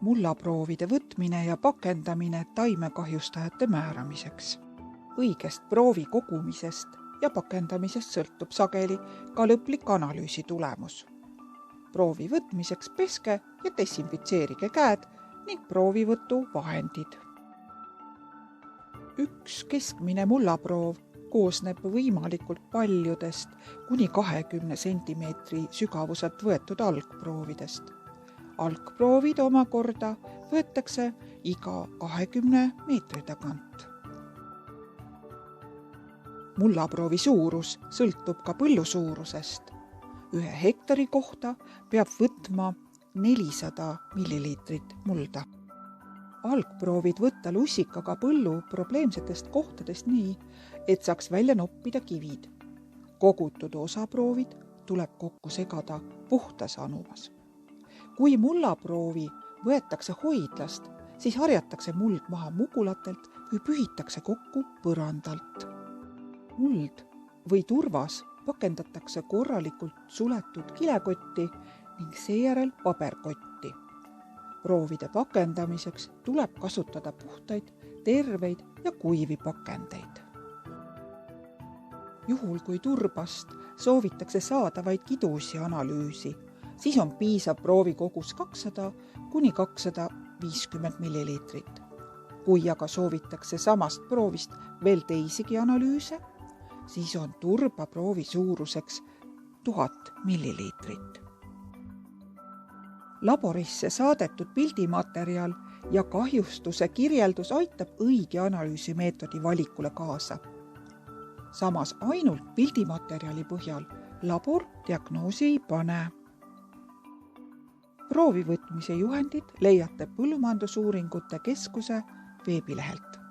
Mullaproovide võtmine ja pakendamine taimekahjustajate määramiseks. Õigest proovi kogumisest ja pakendamisest sõltub sageli ka lõplik analüüsi tulemus. Proovi võtmiseks peske ja desinfitseerige käed ning proovivõtu vahendid. Üks keskmine mullaproov koosneb võimalikult paljudest kuni 20 cm sügavuselt võetud algproovidest. Algproovid omakorda võetakse iga 20 meetri tagant. Mullaproovi suurus sõltub ka põllu suurusest. 1 hektari kohta peab võtma 400 milliliitrit mulda. Algproovid võtta lussikaga põllu probleemsetest kohtadest nii, et saaks välja noppida kivid. Kogutud osaproovid tuleb kokku segada puhtas anuvas. Kui mullaproovi võetakse hoidlast, siis harjatakse muld maha mugulatelt või pühitakse kokku põrandalt. Muld või turvas pakendatakse korralikult suletud kilekotti ning seejärel paberkotti. Proovide pakendamiseks tuleb kasutada puhtaid, terveid ja kuivi pakendeid. Juhul kui turbast soovitakse saada vaid kidusi analüüsi, siis on piisav proovi kogus 200 kuni 250 milliliitrit. Kui aga soovitakse samast proovist veel teisigi analüüse, siis on turba proovi suuruseks 1000 milliliitrit. Laborisse saadetud pildimaterjal ja kahjustuse kirjeldus aitab õige analüüsimeetodi valikule kaasa. Samas ainult pildimaterjali põhjal labor diagnoosi ei pane. Proovi võtmise juhendid leiate Põllumajandusuuringute Keskuse veebilehelt.